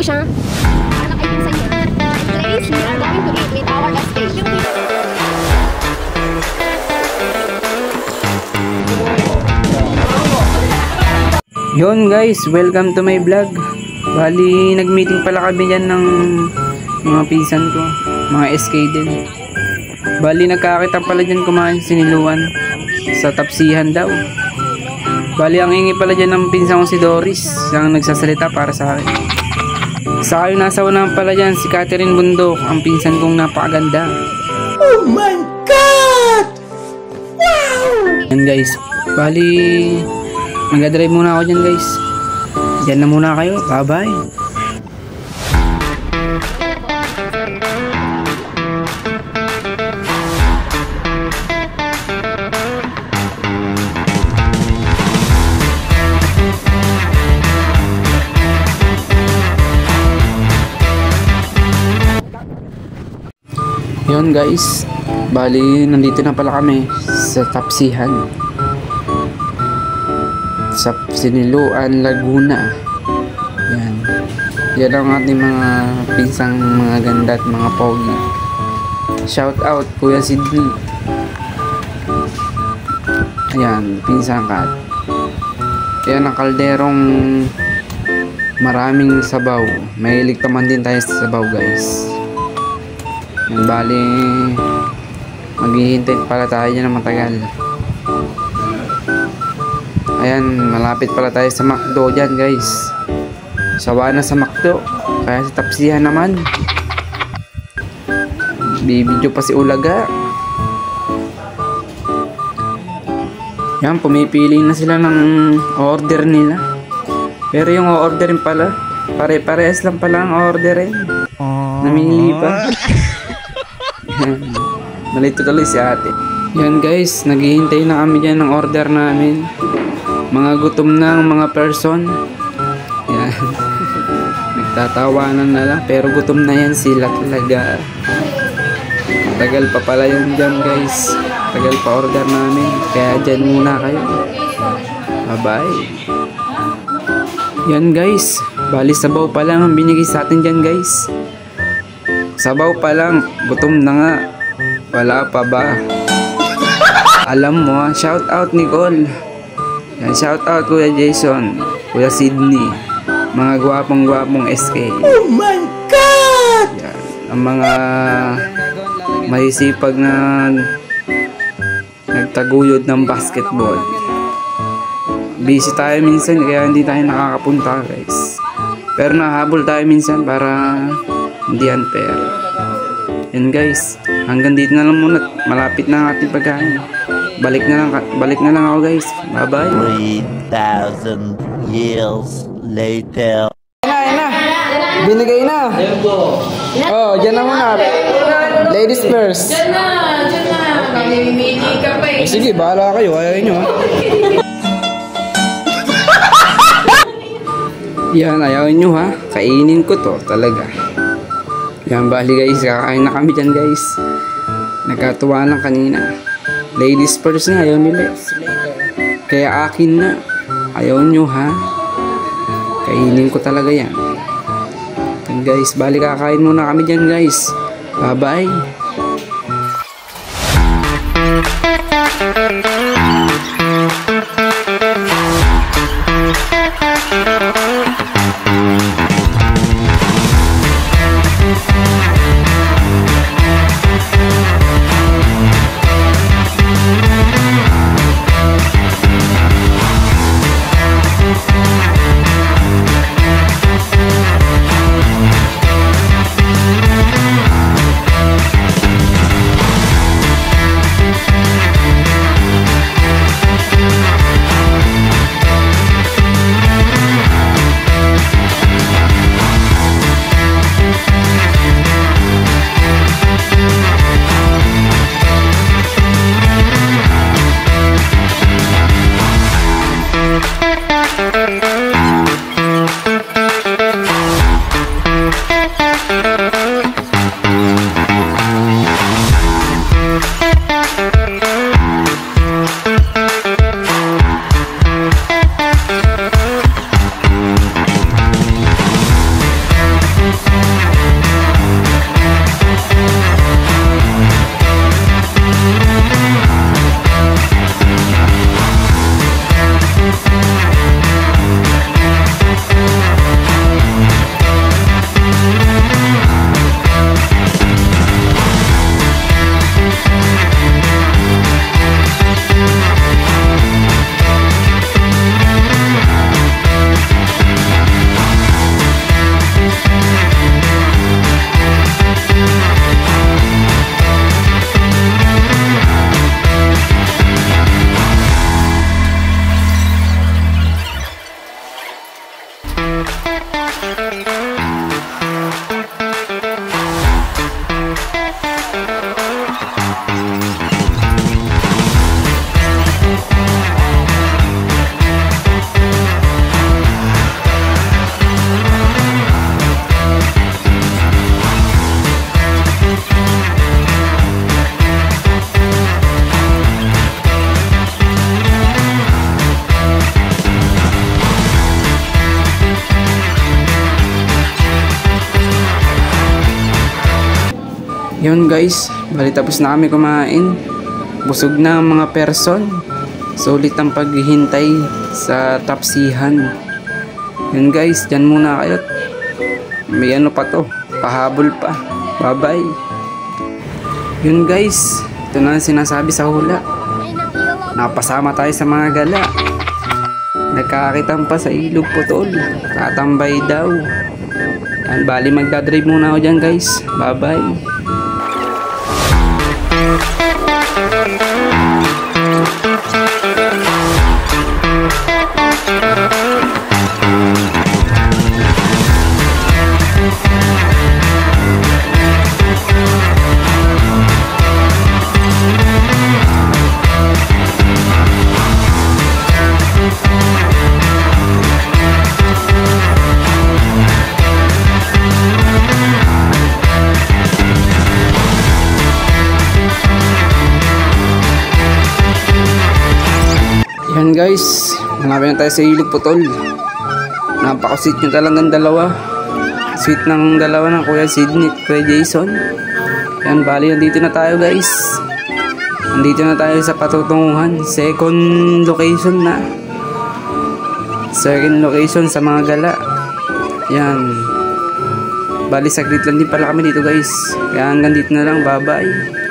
siya. Anak ay pinsan niya. Trace, we are going to eat with our estate. Yun guys, welcome to my vlog. Bali, nag-meeting pala kami dyan ng mga pinsan ko, mga SK din. Bali, nagkakita pala dyan kumain siniluan sa tapsihan daw. Bali, ang ingi pala dyan ng pinsan ko si Doris, siyang nagsasalita para sa akin. Sa kayo nasa unahan pala dyan, si Catherine Bundok, ang pinsan kong napakaganda. Oh my God! Wow! Yan guys, bali, mag-drive muna ako dyan guys. Diyan na muna kayo, bye bye. Yun guys, bali nandito na pala kami sa tapsihan sa Siniluan, Laguna. Yan ang ating mga pinsang mga ganda at mga pogi. Shout out Kuya Sidney. Ayan, pinsang kat. Yan ang kalderong maraming sabaw. Mahilig naman din tayo sa sabaw guys. Yan, bali maghihintay pala tayo dyan ng matagal. Ayan, malapit pala tayo sa McDo dyan guys. Sawa na sa McDo, kaya sa tapsihan naman. Bibidyo pa si Ulaga. Yan, pumipili na sila ng order nila. Pero yung orderin pala, pare-parehas lang pala ang orderin. Namili pa. Nalito tuloy si ate. Yan guys, naghihintay na kami dyan ng order namin. Mga gutom na ang mga person. Yan. Nagtatawanan na lang, pero gutom na yan sila talaga. Tagal pa pala yun dyan guys. Tagal pa order namin, kaya dyan muna kayo. Bye bye. Yan guys, bali sabaw pa lang ang binigay sa atin dyan guys. Sabaw pa lang, gutom na nga. Wala pa ba? Alam mo, shout out Nicole. Yan, shout out Kuya Jason, Kuya Sidney, mga gwapong SK. Oh my God! Yan, ang mga mahisipag na nagtaguyod ng basketball. Busy tayo minsan kaya hindi tayo nakakapunta guys. Pero nahabol tayo minsan para hindi unfair. Yan guys, hanggang dito na lang muna. Malapit na ang ating pagkain. Balik na lang ako guys. Bye bye. 3,000 years later. Ayun na. Binigay na. Oh, dyan na muna. Ladies first. Diyan na. Mamimili ka pa eh. Sige, bahala kayo. Ayaw nyo. Yan, ayaw nyo ha. Kainin ko to talaga. Yan, bali guys. Kakain na kami dyan guys. Nagkatuwa lang kanina. Ladies first na, ayaw nila. Kaya akin na. Ayaw nyo ha. Kainin ko talaga yan. And guys, bali kakain muna kami dyan guys. Bye bye. Yun guys, bali tapos na kami kumain. Busog na ang mga person. Sulit ang paghihintay sa tapsihan. Yun guys, dyan muna kayo. May ano pa to, pahabol pa. Bye bye. Yun guys, ito na ang sinasabi sa hula. Napasama tayo sa mga gala. Nagkakakitan pa sa Ilog Putol. Tatambay daw. Yan, bali magdadrive muna ako dyan guys. Bye bye. Yan guys, malapit na tayo sa Ilog Putol. Napaka-sweet nyo talagang dalawa. Sweet ng dalawa ng Kuya Sidney at Kuya Jason. Yan, bali nandito na tayo guys. Nandito na tayo sa patutunguhan. Second location na. Second location sa mga gala. Yan. Bali saglit lang din pala kami dito guys. Kaya hanggang dito na lang, bye bye.